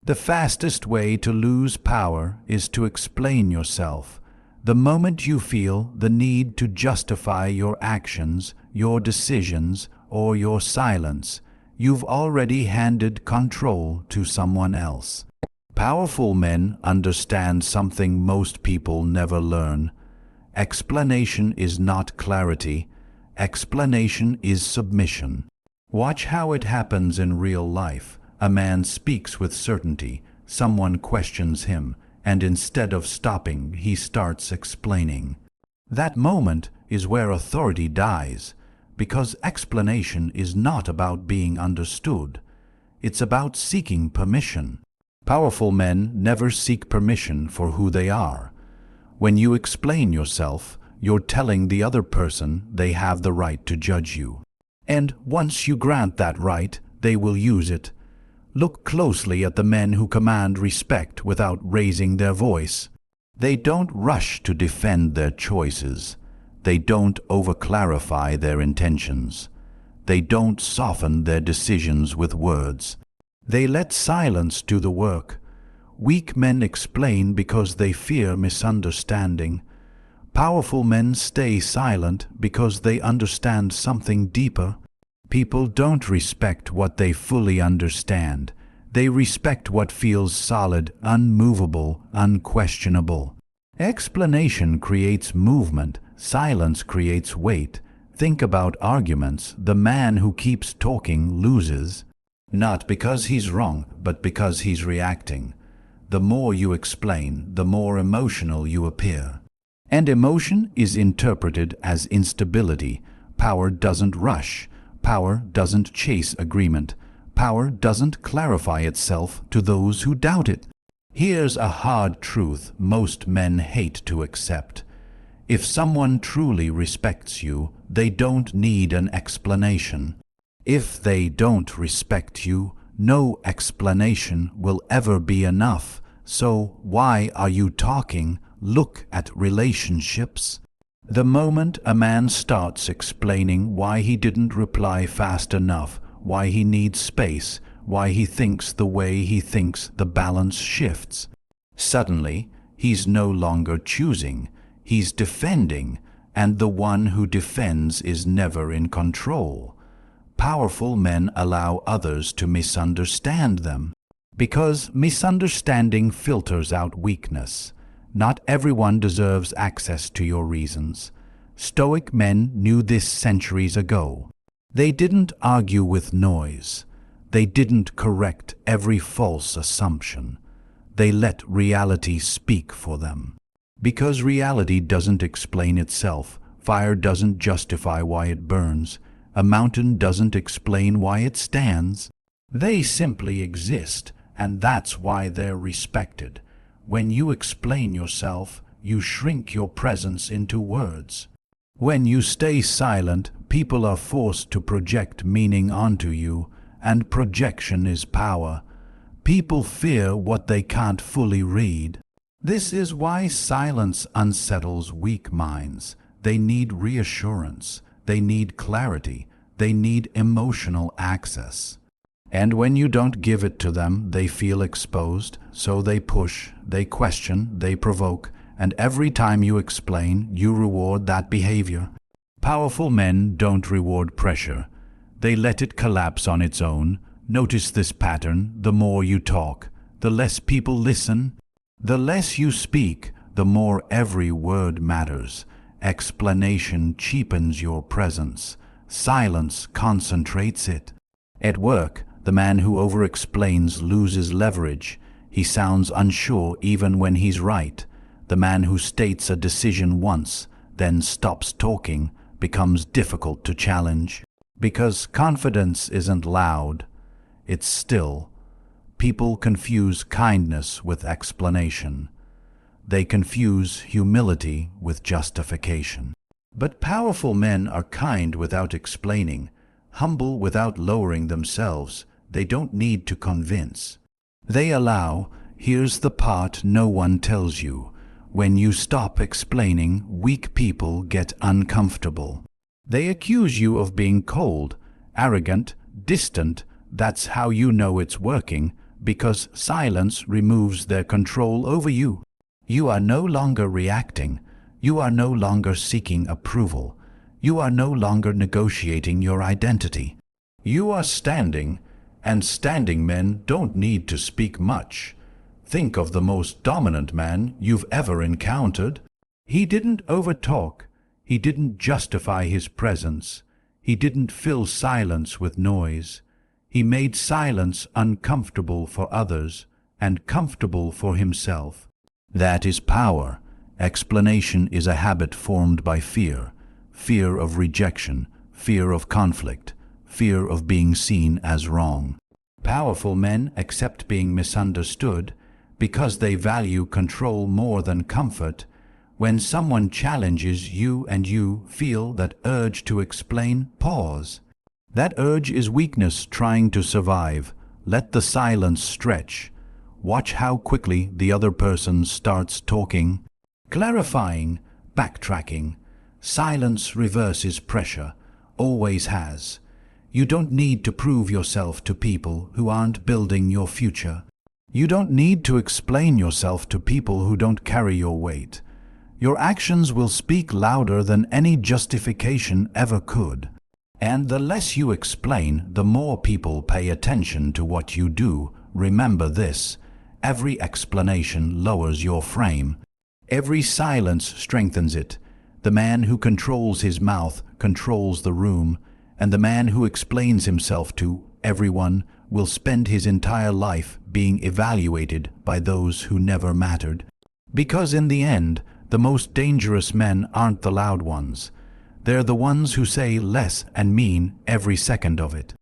The fastest way to lose power is to explain yourself. The moment you feel the need to justify your actions, your decisions, or your silence, you've already handed control to someone else. Powerful men understand something most people never learn. Explanation is not clarity. Explanation is submission. Watch how it happens in real life. A man speaks with certainty. Someone questions him, and instead of stopping, he starts explaining. That moment is where authority dies, because explanation is not about being understood. It's about seeking permission. Powerful men never seek permission for who they are. When you explain yourself, you're telling the other person they have the right to judge you. And once you grant that right, they will use it. Look closely at the men who command respect without raising their voice. They don't rush to defend their choices. They don't over-clarify their intentions. They don't soften their decisions with words. They let silence do the work. Weak men explain because they fear misunderstanding. Powerful men stay silent because they understand something deeper. People don't respect what they fully understand. They respect what feels solid, unmovable, unquestionable. Explanation creates movement. Silence creates weight. Think about arguments. The man who keeps talking loses. Not because he's wrong, but because he's reacting. The more you explain, the more emotional you appear. And emotion is interpreted as instability. Power doesn't rush. Power doesn't chase agreement. Power doesn't clarify itself to those who doubt it. Here's a hard truth most men hate to accept. If someone truly respects you, they don't need an explanation. If they don't respect you, no explanation will ever be enough. So why are you talking? Look at relationships. The moment a man starts explaining why he didn't reply fast enough, why he needs space, why he thinks the way he thinks, the balance shifts. Suddenly, he's no longer choosing, he's defending, and the one who defends is never in control. Powerful men allow others to misunderstand them, because misunderstanding filters out weakness. Not everyone deserves access to your reasons. Stoic men knew this centuries ago. They didn't argue with noise. They didn't correct every false assumption. They let reality speak for them. Because reality doesn't explain itself, fire doesn't justify why it burns, a mountain doesn't explain why it stands. They simply exist, and that's why they're respected. When you explain yourself, you shrink your presence into words. When you stay silent, people are forced to project meaning onto you, and projection is power. People fear what they can't fully read. This is why silence unsettles weak minds. They need reassurance. They need clarity. They need emotional access. And when you don't give it to them, they feel exposed, so they push, they question, they provoke, and every time you explain, you reward that behavior. Powerful men don't reward pressure. They let it collapse on its own. Notice this pattern: the more you talk, the less people listen. The less you speak, the more every word matters. Explanation cheapens your presence. Silence concentrates it. At work, the man who over-explains loses leverage. He sounds unsure even when he's right. The man who states a decision once, then stops talking, becomes difficult to challenge. Because confidence isn't loud, it's still. People confuse kindness with explanation. They confuse humility with justification. But powerful men are kind without explaining, humble without lowering themselves. They don't need to convince. They allow. Here's the part no one tells you. When you stop explaining, weak people get uncomfortable. They accuse you of being cold, arrogant, distant. That's how you know it's working, because silence removes their control over you. You are no longer reacting. You are no longer seeking approval. You are no longer negotiating your identity. You are standing, and standing men don't need to speak much. Think of the most dominant man you've ever encountered. He didn't overtalk. He didn't justify his presence. He didn't fill silence with noise. He made silence uncomfortable for others and comfortable for himself. That is power. Explanation is a habit formed by fear. Fear of rejection, fear of conflict, fear of being seen as wrong. Powerful men accept being misunderstood because they value control more than comfort. When someone challenges you and you feel that urge to explain, pause. That urge is weakness trying to survive. Let the silence stretch. Watch how quickly the other person starts talking, clarifying, backtracking. Silence reverses pressure, always has. You don't need to prove yourself to people who aren't building your future. You don't need to explain yourself to people who don't carry your weight. Your actions will speak louder than any justification ever could. And the less you explain, the more people pay attention to what you do. Remember this: every explanation lowers your frame. Every silence strengthens it. The man who controls his mouth controls the room, and the man who explains himself to everyone will spend his entire life being evaluated by those who never mattered. Because in the end, the most dangerous men aren't the loud ones. They're the ones who say less and mean every second of it.